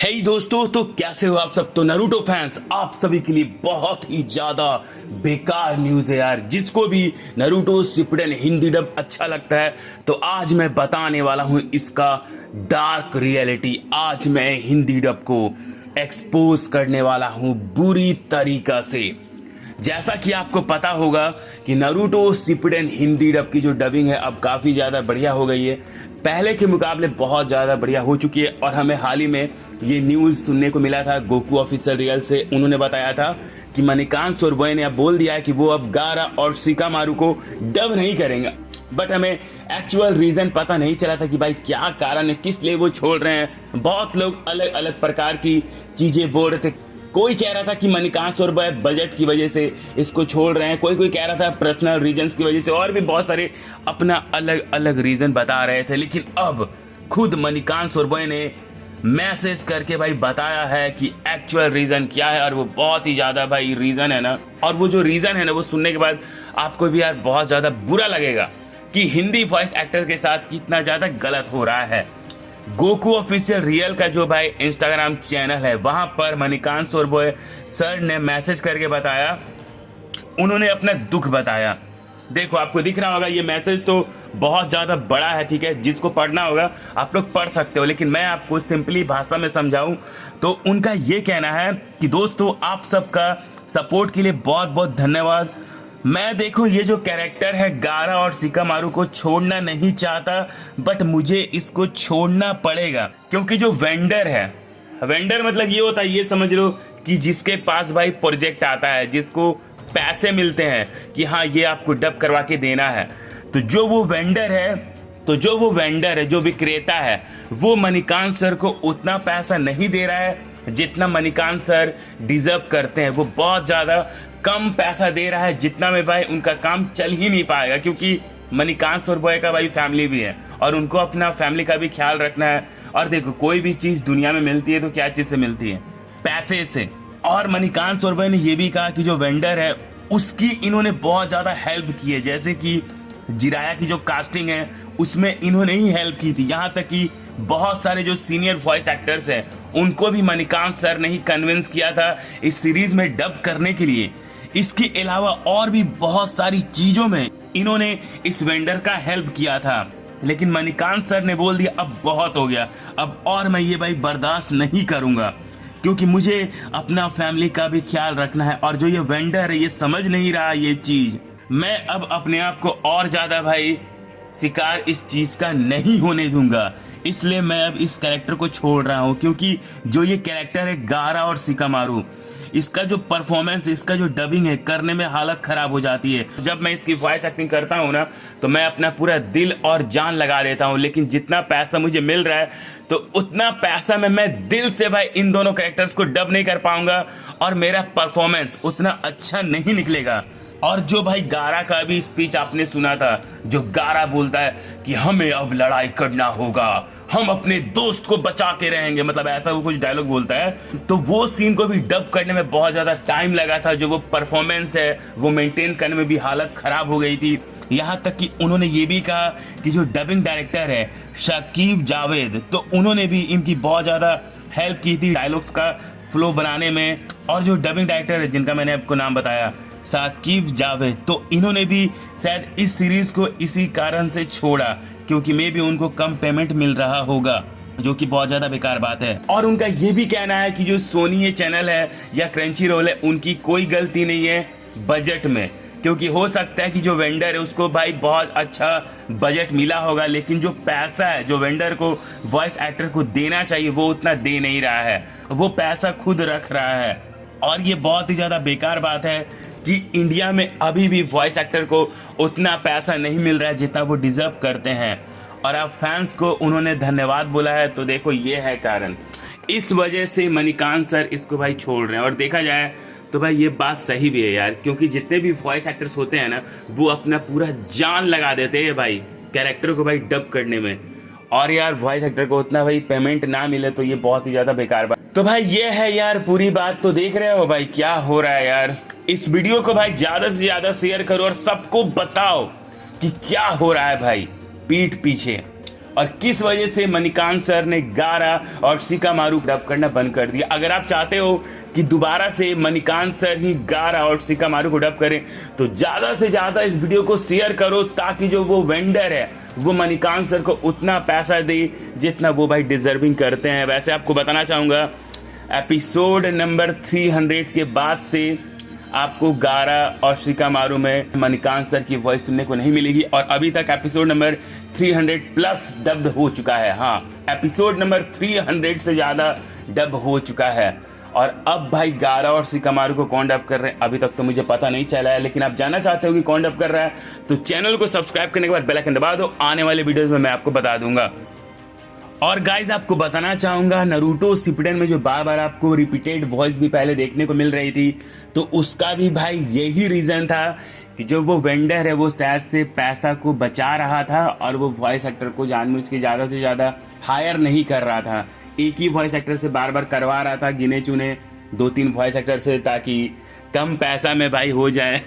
हे दोस्तों, तो कैसे हो आप सब। तो नारुतो फैंस, आप सभी के लिए बहुत ही ज्यादा बेकार न्यूज है यार। जिसको भी नारुतो शिपुडेन हिंदी डब अच्छा लगता है तो आज मैं बताने वाला हूं इसका डार्क रियलिटी। आज मैं हिंदी डब को एक्सपोज करने वाला हूं बुरी तरीका से। जैसा कि आपको पता होगा कि नारुतो शिपुडेन हिंदी डब की जो डबिंग है अब काफ़ी ज़्यादा बढ़िया हो गई है, पहले के मुकाबले बहुत ज़्यादा बढ़िया हो चुकी है। और हमें हाल ही में ये न्यूज़ सुनने को मिला था गोकू ऑफिशियल रियल से। उन्होंने बताया था कि मणिकांत सोरबोए ने अब बोल दिया है कि वो अब गारा और शिकामारू को डब नहीं करेंगे। बट हमें एक्चुअल रीज़न पता नहीं चला था कि भाई क्या कारण है, किस लिए वो छोड़ रहे हैं। बहुत लोग अलग अलग प्रकार की चीज़ें बोल रहे थे। कोई कह रहा था कि मणिकांत सोरबोए बजट की वजह से इसको छोड़ रहे हैं, कोई कह रहा था पर्सनल रीजंस की वजह से, और भी बहुत सारे अपना अलग अलग रीजन बता रहे थे। लेकिन अब खुद मणिकांत सोरबोए ने मैसेज करके भाई बताया है कि एक्चुअल रीजन क्या है। और वो बहुत ही ज्यादा भाई रीजन है ना, और वो जो रीजन है ना वो सुनने के बाद आपको भी यार बहुत ज्यादा बुरा लगेगा कि हिंदी वॉइस एक्टर के साथ कितना ज्यादा गलत हो रहा है। गोकू ऑफिशियल रियल का जो भाई इंस्टाग्राम चैनल है, वहां पर मणिकांत सोरबोए सर ने मैसेज करके बताया, उन्होंने अपना दुख बताया। देखो आपको दिख रहा होगा ये मैसेज तो बहुत ज़्यादा बड़ा है, ठीक है। जिसको पढ़ना होगा आप लोग पढ़ सकते हो, लेकिन मैं आपको सिंपली भाषा में समझाऊं तो उनका ये कहना है कि दोस्तों आप सबका सपोर्ट के लिए बहुत बहुत धन्यवाद। मैं देखो ये जो कैरेक्टर है गारा और शिकामारू को छोड़ना नहीं चाहता, बट मुझे इसको छोड़ना पड़ेगा क्योंकि जो वेंडर है, वेंडर मतलब ये होता है, ये समझ लो कि जिसके पास भाई प्रोजेक्ट आता है, जिसको पैसे मिलते हैं कि हाँ ये आपको डब करवा के देना है, तो जो वो वेंडर है, जो विक्रेता है, वो मणिकांत सर को उतना पैसा नहीं दे रहा है जितना मणिकांत सर डिजर्व करते हैं। वो बहुत ज़्यादा कम पैसा दे रहा है जितना में भाई उनका काम चल ही नहीं पाएगा, क्योंकि मणिकांत सोरबोए का भाई फैमिली भी है और उनको अपना फैमिली का भी ख्याल रखना है। और देखो कोई भी चीज़ दुनिया में मिलती है तो क्या चीज़ से मिलती है? पैसे से। और मणिकांत सोरबोए ने ये भी कहा कि जो वेंडर है उसकी इन्होंने बहुत ज़्यादा हेल्प की है। जैसे कि जिराया की जो कास्टिंग है उसमें इन्होंने ही हेल्प की थी। यहाँ तक कि बहुत सारे जो सीनियर वॉइस एक्टर्स हैं उनको भी मणिकांत सर ने ही कन्विंस किया था इस सीरीज में डब करने के लिए। इसके अलावा और भी बहुत सारी चीज़ों में इन्होंने इस वेंडर का हेल्प किया था। लेकिन मणिकांत सर ने बोल दिया अब बहुत हो गया, अब और मैं ये भाई बर्दाश्त नहीं करूँगा, क्योंकि मुझे अपना फैमिली का भी ख्याल रखना है। और जो ये वेंडर है ये समझ नहीं रहा ये चीज़। मैं अब अपने आप को और ज़्यादा भाई शिकार इस चीज़ का नहीं होने दूंगा, इसलिए मैं अब इस कैरेक्टर को छोड़ रहा हूँ। क्योंकि जो ये कैरेक्टर है गारा और शिकामारू, इसका जो परफॉर्मेंस, इसका जो डबिंग है, करने में हालत ख़राब हो जाती है। जब मैं इसकी वॉइस एक्टिंग करता हूँ ना तो मैं अपना पूरा दिल और जान लगा देता हूँ, लेकिन जितना पैसा मुझे मिल रहा है तो उतना पैसा में मैं दिल से भाई इन दोनों कैरेक्टर्स को डब नहीं कर पाऊंगा और मेरा परफॉर्मेंस उतना अच्छा नहीं निकलेगा। और जो भाई गारा का भी स्पीच आपने सुना था, जो गारा बोलता है कि हमें अब लड़ाई करना होगा, हम अपने दोस्त को बचा के रहेंगे, मतलब ऐसा वो कुछ डायलॉग बोलता है। तो वो सीन को भी डब करने में बहुत ज़्यादा टाइम लगा था। जो वो परफॉर्मेंस है वो मेंटेन करने में भी हालत ख़राब हो गई थी। यहाँ तक कि उन्होंने ये भी कहा कि जो डबिंग डायरेक्टर है शाकिब जावेद, तो उन्होंने भी इनकी बहुत ज़्यादा हेल्प की थी डायलॉग्स का फ्लो बनाने में। और जो डबिंग डायरेक्टर है जिनका मैंने आपको नाम बताया शाकिब जावेद, तो इन्होंने भी शायद इस सीरीज़ को इसी कारण से छोड़ा क्योंकि मे भी उनको कम पेमेंट मिल रहा होगा, जो कि बहुत ज़्यादा बेकार बात है। और उनका ये भी कहना है कि जो सोनी ये चैनल है या क्रंची रोल है, उनकी कोई गलती नहीं है बजट में, क्योंकि हो सकता है कि जो वेंडर है उसको भाई बहुत अच्छा बजट मिला होगा, लेकिन जो पैसा है जो वेंडर को वॉइस एक्टर को देना चाहिए वो उतना दे नहीं रहा है, वो पैसा खुद रख रहा है। और ये बहुत ही ज़्यादा बेकार बात है कि इंडिया में अभी भी वॉइस एक्टर को उतना पैसा नहीं मिल रहा है जितना वो डिज़र्व करते हैं। और अब फैंस को उन्होंने धन्यवाद बोला है, तो देखो ये है कारण। इस वजह से मणिकांत सर इसको भाई छोड़ रहे हैं। और देखा जाए तो भाई ये बात सही भी है यार, क्योंकि जितने भी वॉइस एक्टर्स होते हैं ना वो अपना पूरा जान लगा देते हैं भाई कैरेक्टर को भाई डब करने में। और यार वॉइस एक्टर को उतना भाई पेमेंट ना मिले तो ये बहुत ही ज़्यादा बेकार बात। तो भाई ये है यार पूरी बात। तो देख रहे हो भाई क्या हो रहा है यार। इस वीडियो को भाई ज़्यादा से ज़्यादा शेयर करो और सबको बताओ कि क्या हो रहा है भाई पीठ पीछे। और किस वजह से मणिकांत सर ने गारा और शिकामारू डब करना बंद कर दिया। अगर आप चाहते हो कि दोबारा से मणिकांत सर ही गारा और शिकामारू को डब करें तो ज़्यादा से ज़्यादा इस वीडियो को शेयर करो, ताकि जो वो वेंडर है वो मणिकांत सर को उतना पैसा दे जितना वो भाई डिजर्विंग करते हैं। वैसे आपको बताना चाहूँगा, एपिसोड नंबर 300 के बाद से आपको गारा और शिकामारू में मणिकांत सर की वॉइस सुनने को नहीं मिलेगी, और अभी तक एपिसोड नंबर 300 प्लस डब्ड हो चुका है। हाँ, एपिसोड नंबर 300 से ज़्यादा डब हो चुका है। और अब भाई गारा और शिकामारू को कौन डब कर रहे हैं अभी तक तो मुझे पता नहीं चला है, लेकिन आप जानना चाहते हो कि कौन डब कर रहा है तो चैनल को सब्सक्राइब करने के बाद बेल आइकन दबा दो, आने वाले वीडियोज़ में मैं आपको बता दूंगा। और गाइज आपको बताना चाहूँगा, नारुतो शिपुडेन में जो बार बार आपको रिपीटेड वॉइस भी पहले देखने को मिल रही थी, तो उसका भी भाई यही रीज़न था कि जो वो वेंडर है वो शायद से पैसा को बचा रहा था और वो वॉइस एक्टर को जानबूझ के ज़्यादा से ज़्यादा हायर नहीं कर रहा था। एक ही वॉइस एक्टर से बार बार करवा रहा था, गिने चुने 2-3 वॉइस एक्टर से, ताकि कम पैसा में भाई हो जाए।